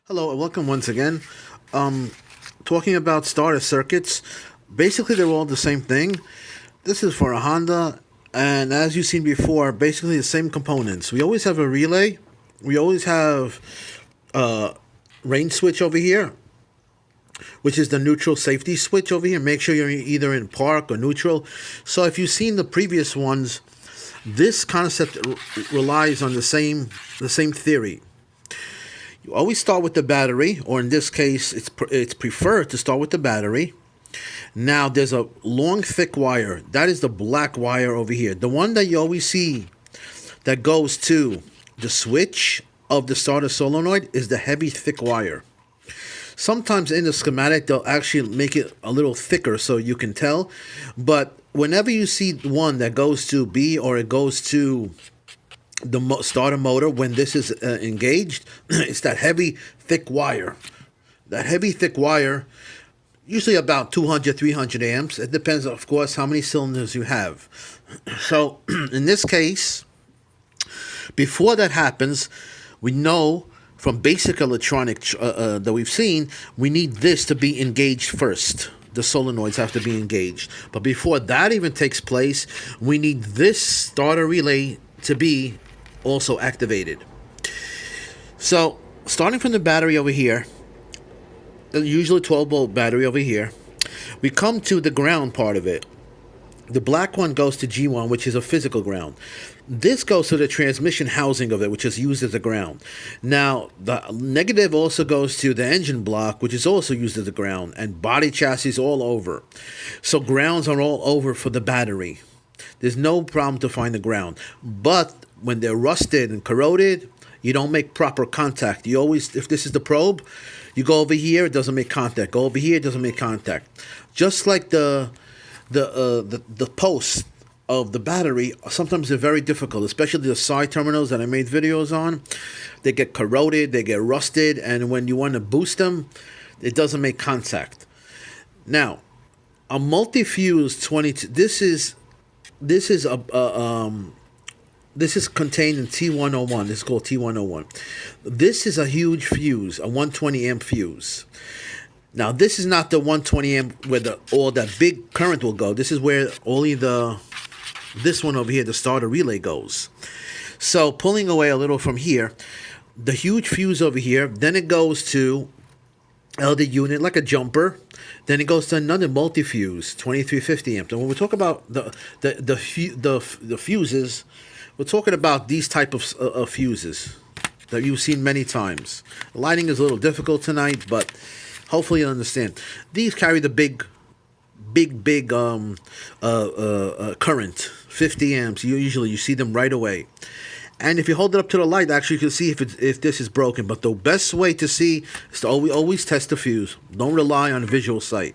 Hello and welcome once again. Talking about starter circuits, basically they're all the same thing. This is for a Honda, and as you've seen before, basically the same components. We always have a relay. We always have a range switch over here, which is the neutral safety switch over here. Make sure you're either in park or neutral. So if you've seen the previous ones, this concept relies on the same theory. You always start with the battery, or in this case, it's preferred to start with the battery. Now, there's a long, thick wire. That is the black wire over here. The one that you always see that goes to the switch of the starter solenoid is the heavy, thick wire. Sometimes in the schematic, they'll actually make it a little thicker so you can tell. But whenever you see one that goes to B or it goes to the starter motor, when this is engaged, it's that heavy thick wire. That heavy thick wire, usually about 200, 300 amps. It depends, of course, how many cylinders you have. So in this case, before that happens, we know from basic electronic that we've seen, we need this to be engaged first. The solenoids have to be engaged. But before that even takes place, we need this starter relay to be also activated. So starting from the battery over here, usually 12-volt battery over here, we come to the ground part of it. The black one goes to G1, which is a physical ground. This goes to the transmission housing of it, which is used as a ground. Now, the negative also goes to the engine block, which is also used as a ground, and body chassis all over. So grounds are all over for the battery. There's no problem to find the ground. But when they're rusted and corroded, you don't make proper contact. You always, if this is the probe, you go over here, it doesn't make contact. Go over here, it doesn't make contact. Just like the posts of the battery, sometimes they're very difficult, especially the side terminals that I made videos on. They get corroded, they get rusted, and when you want to boost them, it doesn't make contact. Now, a multi-fuse 22. This is contained in T101. This is called T101. This is a huge fuse, a 120 amp fuse. Now, this is not the 120 amp where all that big current will go. This is where only this one over here, the starter relay, goes. So, pulling away a little from here, the huge fuse over here, then it goes to LD unit, like a jumper. Then it goes to another multi-fuse, 2350 amps. And when we talk about the fuses, we're talking about these type of fuses that you've seen many times. Lighting is a little difficult tonight, but hopefully you understand. These carry the big current, 50 amps. You see them right away. And if you hold it up to the light, actually you can see if this is broken. But the best way to see is to always test the fuse. Don't rely on visual sight.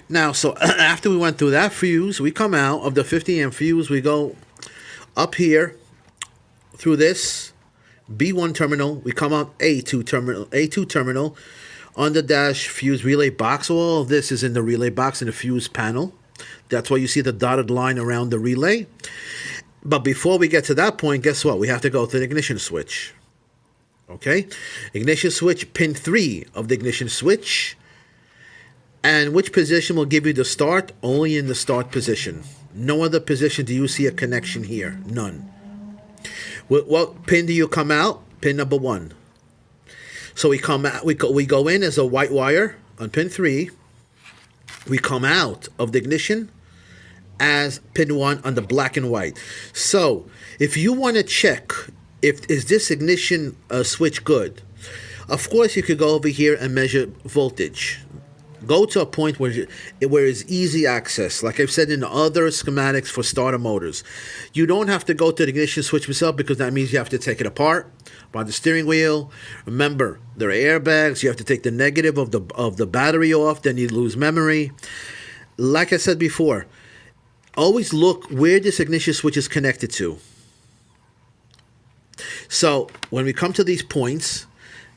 Now, so after we went through that fuse, we come out of the 50 amp fuse. We go up here through this B1 terminal. We come out A2 terminal on the dash fuse relay box. All of this is in the relay box in the fuse panel. That's why you see the dotted line around the relay. But before we get to that point, guess what? We have to go to the ignition switch. Okay? Ignition switch, pin 3 of the ignition switch. And which position will give you the start? Only in the start position. No other position do you see a connection here. None. What pin do you come out? Pin number 1. So we come out. We go in as a white wire on pin 3. We come out of the ignition as pin 1 on the black and white. So if you want to check is this ignition switch good, of course you could go over here and measure voltage. Go to a point where it's easy access, like I've said in the other schematics for starter motors. You don't have to go to the ignition switch yourself, because that means you have to take it apart by the steering wheel. Remember, there are airbags. You have to take the negative of the battery off, then you lose memory. Like I said before, always look where this ignition switch is connected to. So when we come to these points,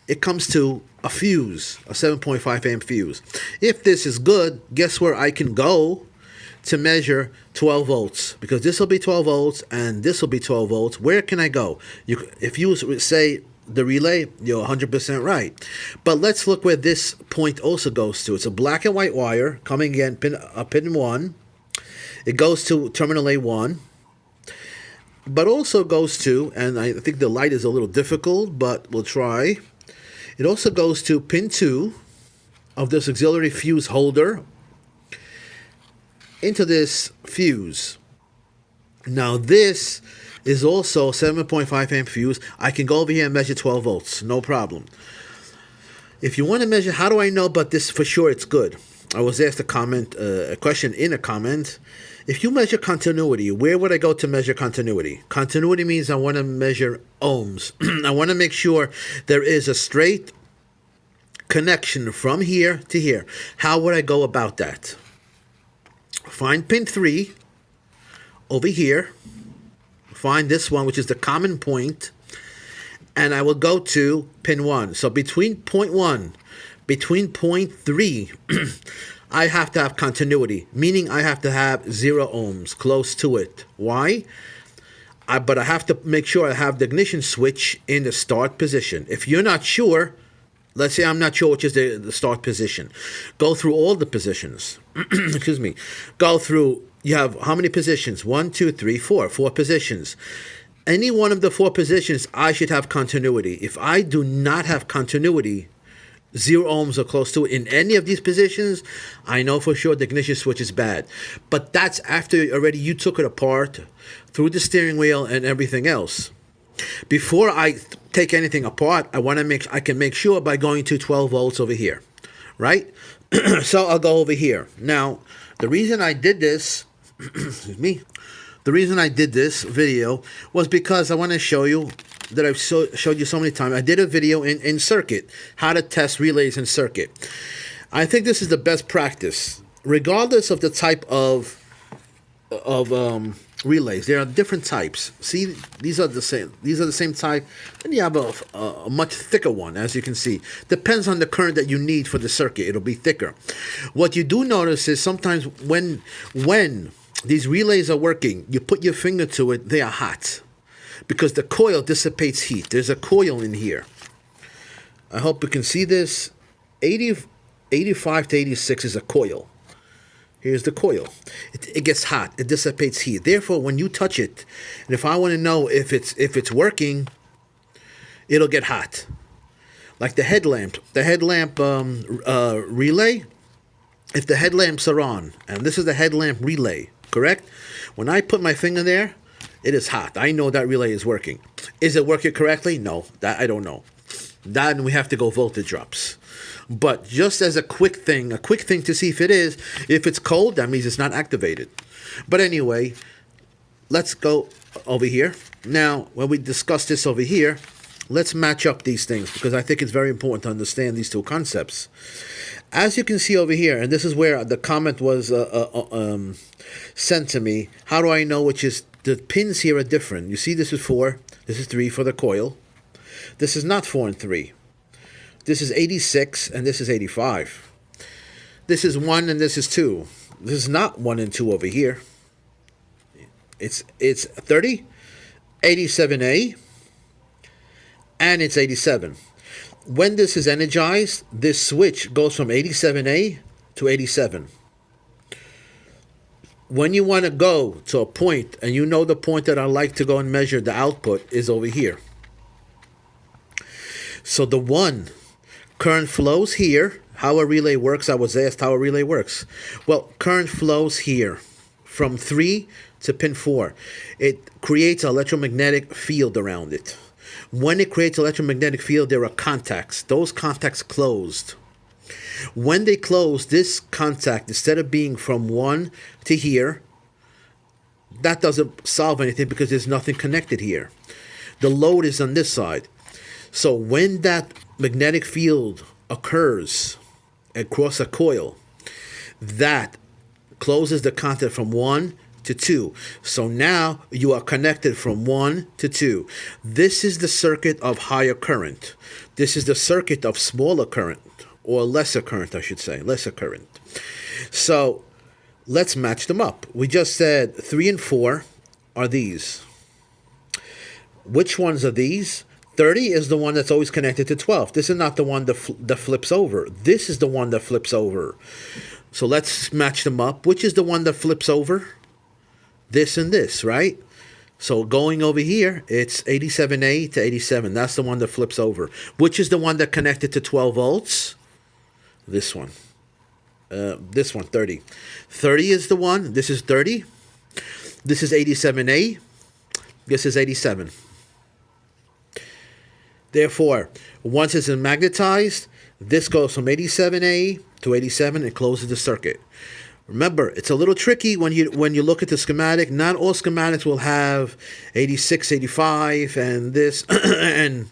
it comes to a fuse, a 7.5 amp fuse. If this is good, guess where I can go to measure 12 volts? Because this will be 12 volts and this will be 12 volts. Where can I go? If you say the relay, you're 100% right. But let's look where this point also goes to. It's a black and white wire coming in pin 1. It goes to terminal A1, but also goes to, and I think the light is a little difficult, but we'll try. It also goes to pin 2 of this auxiliary fuse holder into this fuse. Now this is also 7.5 amp fuse. I can go over here and measure 12 volts, no problem. If you want to measure, how do I know but this for sure it's good? I was asked a question in a comment. If you measure continuity, where would I go to measure continuity? Continuity means I want to measure ohms. I want to make sure there is a straight connection from here to here. How would I go about that? Find pin 3 over here. Find this one, which is the common point, and I will go to pin 1. So between point 1, between point 3, I have to have continuity, meaning I have to have 0 ohms, close to it. Why? But I have to make sure I have the ignition switch in the start position. If you're not sure, let's say I'm not sure which is the start position, go through all the positions. Excuse me. Go through. You have how many positions? 1, 2, 3, 4. 4 positions. Any one of the 4 positions, I should have continuity. If I do not have continuity, 0 ohms or close to it in any of these positions, I know for sure the ignition switch is bad. But that's after already you took it apart through the steering wheel and everything else. Before I take anything apart, I can make sure by going to 12 volts over here, right? So I'll go over here. Now, the reason I did this, excuse me, the reason I did this video was because I want to show you that I've showed you so many times. I did a video in circuit, how to test relays in circuit. I think this is the best practice, regardless of the type of relays. There are different types. See, these are the same. These are the same type. Then you have a much thicker one, as you can see. Depends on the current that you need for the circuit. It'll be thicker. What you do notice is sometimes when these relays are working, you put your finger to it, they are hot because the coil dissipates heat. There's a coil in here. I hope you can see this. 85 to 86 is a coil. Here's the coil. It gets hot. It dissipates heat. Therefore, when you touch it, and if I want to know if it's working, it'll get hot. Like the headlamp. The headlamp relay. If the headlamps are on, and this is the headlamp relay, correct? When I put my finger there, it is hot. I know that relay is working. Is it working correctly? No, that I don't know. That we have to go voltage drops. But just as a quick thing to see if it is. If it's cold, that means it's not activated. But anyway, let's go over here. Now, when we discuss this over here, let's match up these things because I think it's very important to understand these two concepts. As you can see over here, and this is where the comment was sent to me, how do I know which is, the pins here are different. You see this is 4, this is 3 for the coil. This is not 4 and 3. This is 86 and this is 85. This is 1 and this is 2. This is not 1 and 2 over here. It's 30, 87A, and it's 87. When this is energized, this switch goes from 87A to 87. When you want to go to a point, and you know the point that I like to go and measure the output is over here. So the 1, current flows here. How a relay works, I was asked how a relay works. Well, current flows here from 3 to pin 4. It creates an electromagnetic field around it. When it creates electromagnetic field, there are contacts. Those contacts closed. When they close, this contact, instead of being from 1 to here, that doesn't solve anything because there's nothing connected here. The load is on this side. So when that magnetic field occurs across a coil, that closes the contact from 1 to 2. So now you are connected from 1 to 2. This is the circuit of higher current. This is the circuit of smaller current, or lesser current, I should say, lesser current. So let's match them up. We just said 3 and 4 are these. Which ones are these? 30 is the one that's always connected to 12. This is not the one that flips over. This is the one that flips over. So let's match them up. Which is the one that flips over? This and this, right? So going over here, it's 87A to 87. That's the one that flips over. Which is the one that connected to 12 volts? This one. This one, 30. 30 is the one. This is 30. This is 87A. This is 87. Therefore, once it's magnetized, this goes from 87A to 87 and closes the circuit. Remember, it's a little tricky when you look at the schematic. Not all schematics will have 86, 85, and this, and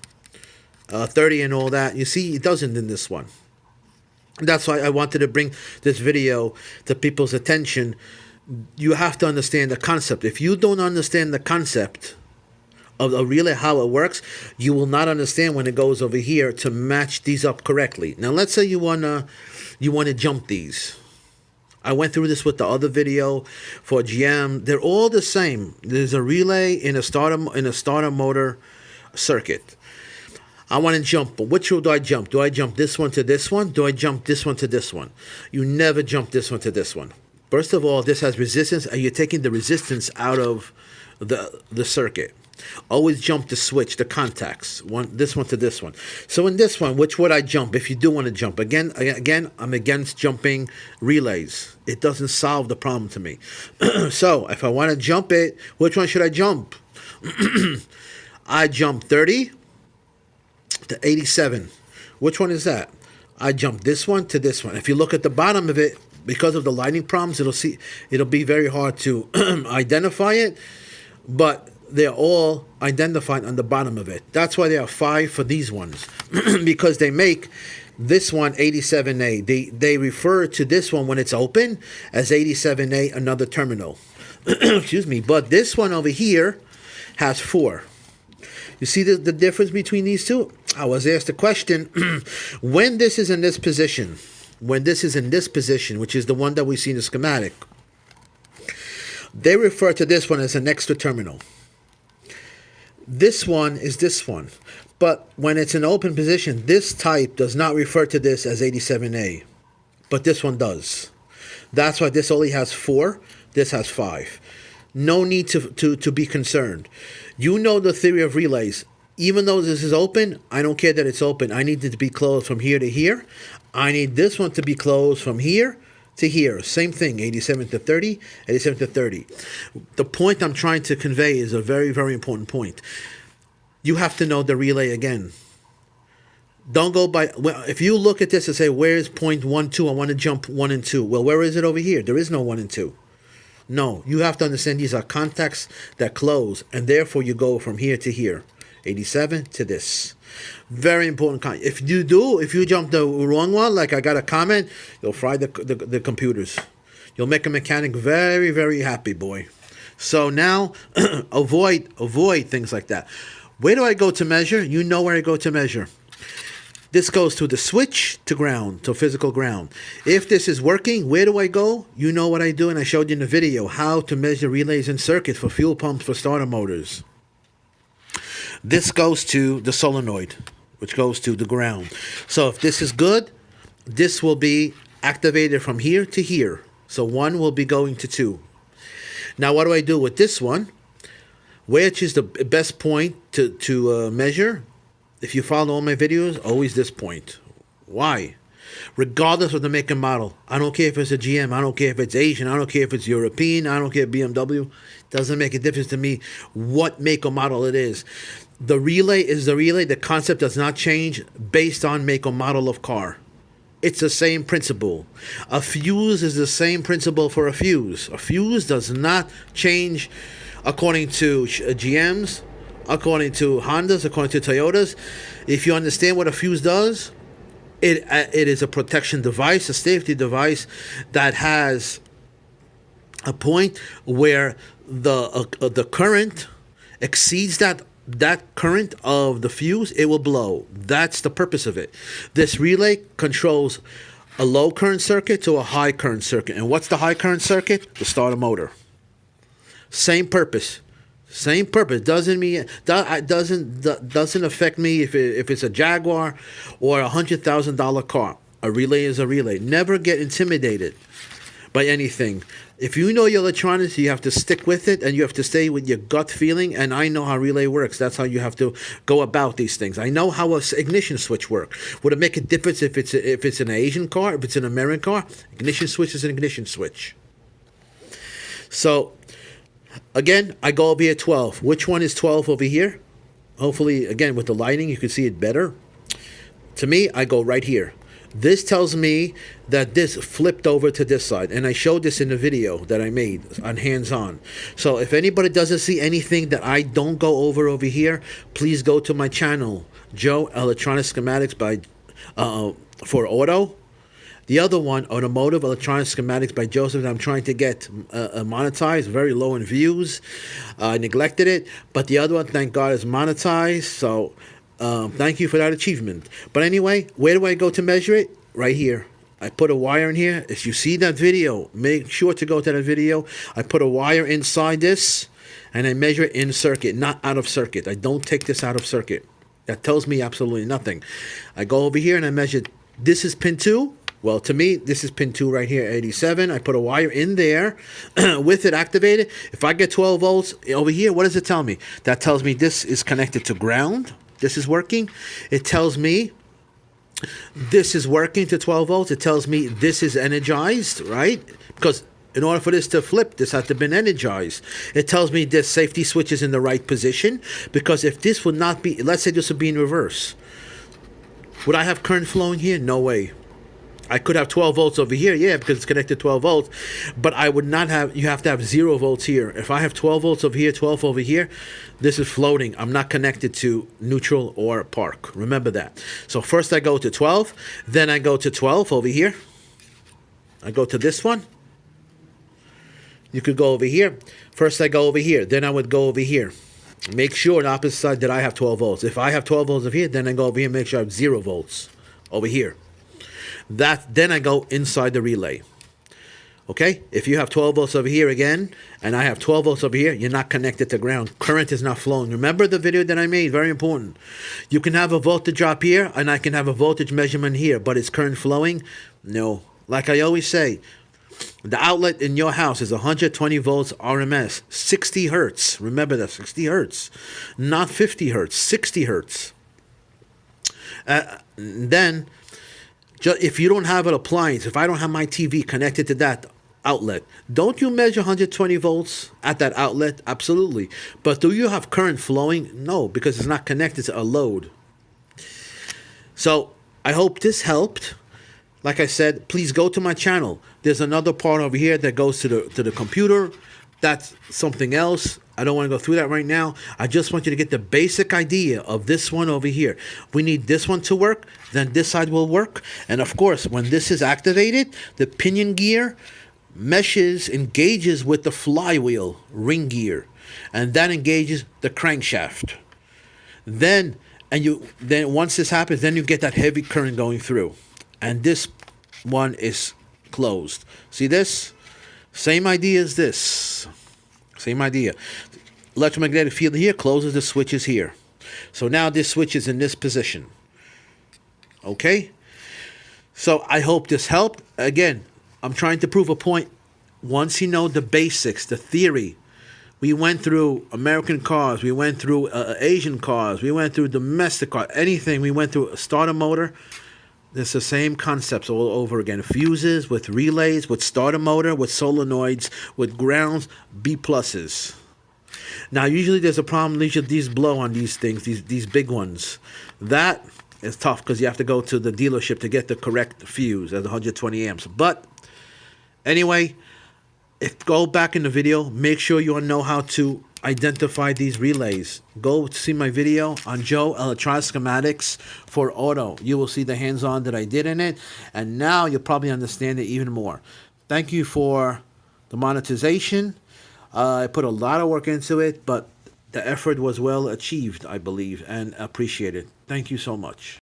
30 and all that. You see, it doesn't in this one. That's why I wanted to bring this video to people's attention. You have to understand the concept. If you don't understand the concept of really how it works, you will not understand when it goes over here to match these up correctly. Now, let's say you wanna jump these. I went through this with the other video for GM. They're all the same. There's a relay in a starter motor circuit. I want to jump. Which do I jump? Do I jump this one to this one? Do I jump this one to this one? You never jump this one to this one. First of all, this has resistance, and you're taking the resistance out of the circuit. Always jump the switch, the contacts. This one to this one. So in this one, which would I jump if you do want to jump? Again, I'm against jumping relays. It doesn't solve the problem to me. So if I want to jump it, which one should I jump? I jump 30 to 87. Which one is that? I jump this one to this one. If you look at the bottom of it, because of the lighting problems, it'll be very hard to identify it, but they're all identified on the bottom of it. That's why there are 5 for these ones, because they make this one 87A. They refer to this one when it's open as 87A, another terminal. Excuse me. But this one over here has 4. You see the difference between these two? I was asked a question, when this is in this position, which is the one that we see in the schematic, they refer to this one as an extra terminal. This one is this one. But when it's in open position, this type does not refer to this as 87A. But this one does. That's why this only has 4. This has 5. No need to be concerned. You know the theory of relays. Even though this is open, I don't care that it's open. I need it to be closed from here to here. I need this one to be closed from here to here. Same thing, 87 to 30, 87 to 30. The point I'm trying to convey is a very, very important point. You have to know the relay again. Don't go by, well, if you look at this and say, where's point 1, 2? I want to jump 1 and 2. Well, where is it over here? There is no 1 and 2. No, you have to understand these are contacts that close, and therefore you go from here to here. 87 to this. Very important. If you jump the wrong one, like I got a comment, you'll fry the computers. You'll make a mechanic very, very happy, boy. So now, avoid things like that. Where do I go to measure? You know where I go to measure. This goes to the switch to ground, to physical ground. If this is working, where do I go? You know what I do, and I showed you in the video how to measure relays and circuits for fuel pumps for starter motors. This goes to the solenoid, which goes to the ground. So if this is good, this will be activated from here to here. So 1 will be going to 2. Now what do I do with this one? Which is the best point to measure? If you follow all my videos, always this point. Why? Regardless of the make and model. I don't care if it's a GM. I don't care if it's Asian. I don't care if it's European. I don't care if BMW. Doesn't make a difference to me what make or model it is. The relay is the relay. The concept does not change based on make or model of car. It's the same principle. A fuse is the same principle for a fuse. A fuse does not change according to GMs, according to Hondas, according to Toyotas. If you understand what a fuse does, it is a protection device, a safety device that has a point where the current exceeds that current of the fuse, it will blow. That's the purpose of it. This relay controls a low current circuit to a high current circuit. And what's the high current circuit? The starter motor. Same purpose. Same purpose. Doesn't affect me if it's a Jaguar or $100,000 car. A relay is a relay. Never get intimidated by anything. If you know your electronics, you have to stick with it, and you have to stay with your gut feeling. And I know how relay works. That's how you have to go about these things. I know how a ignition switch works. Would it make a difference if it's an Asian car, if it's an American car? Ignition switch is an ignition switch. So again, I go over here 12. Which one is 12 over here? Hopefully, again, with the lighting, you can see it better. To me, I go right here. This tells me that this flipped over to this side. And I showed this in the video that I made on hands-on. So if anybody doesn't see anything that I don't go over here, please go to my channel, Joe Electronic Schematics for Auto. The other one, Automotive Electronic Schematics by Joseph, that I'm trying to get monetized, very low in views. I neglected it. But the other one, thank God, is monetized. So thank you for that achievement. But anyway, where do I go to measure it? Right here. I put a wire in here. If you see that video, make sure to go to that video. I put a wire inside this, and I measure it in circuit, not out of circuit. I don't take this out of circuit. That tells me absolutely nothing. I go over here and I measure. This is pin 2. Well, to me, this is pin 2 right here, 87. I put a wire in there with it activated. If I get 12 volts over here, what does it tell me? That tells me this is connected to ground. This is working. It tells me this is working to 12 volts. It tells me this is energized, right? Because in order for this to flip, this has to be energized. It tells me this safety switch is in the right position. Because if this would not be, let's say this would be in reverse. Would I have current flowing here? No way. I could have 12 volts over here, yeah, because it's connected to 12 volts. But I would not have, you have to have 0 volts here. If I have 12 volts over here, 12 over here, this is floating. I'm not connected to neutral or park. Remember that. So first I go to 12, then I go to 12 over here. I go to this one. You could go over here. First I go over here, then I would go over here. Make sure on the opposite side that I have 12 volts. If I have 12 volts over here, then I go over here and make sure I have 0 volts over here. Then I go inside the relay. Okay? If you have 12 volts over here again, and I have 12 volts over here, you're not connected to ground. Current is not flowing. Remember the video that I made? Very important. You can have a voltage drop here, and I can have a voltage measurement here, but is current flowing? No. Like I always say, the outlet in your house is 120 volts RMS, 60 hertz. Remember that, 60 hertz. Not 50 hertz, 60 hertz. Then, if you don't have an appliance, if I don't have my TV connected to that outlet, don't you measure 120 volts at that outlet? Absolutely. But do you have current flowing? No, because it's not connected to a load. So I hope this helped. Like I said, please go to my channel. There's another part over here that goes to the computer. That's something else. I don't want to go through that right now. I just want you to get the basic idea of this one over here. We need this one to work, then this side will work. And of course, when this is activated, the pinion gear engages with the flywheel ring gear. And that engages the crankshaft. Then once this happens, then you get that heavy current going through. And this one is closed. See this? Same idea as this. Same idea. Electromagnetic field here closes the switches here. So now this switch is in this position. Okay? So I hope this helped. Again, I'm trying to prove a point. Once you know the basics, the theory, we went through American cars, we went through Asian cars, we went through domestic cars, anything. We went through a starter motor. It's the same concepts all over again. Fuses, with relays, with starter motor, with solenoids, with grounds, B pluses. Now, usually there's a problem. These blow on these things, these big ones. That is tough because you have to go to the dealership to get the correct fuse at 120 amps. But anyway, go back in the video. Make sure you know how to identify these relays. Go see my video on Joe Electronic Schematics for Auto. You will see the hands-on that I did in it, and now you'll probably understand it even more. Thank you for the monetization. I put a lot of work into it, but the effort was well achieved, I believe, and appreciated. Thank you so much.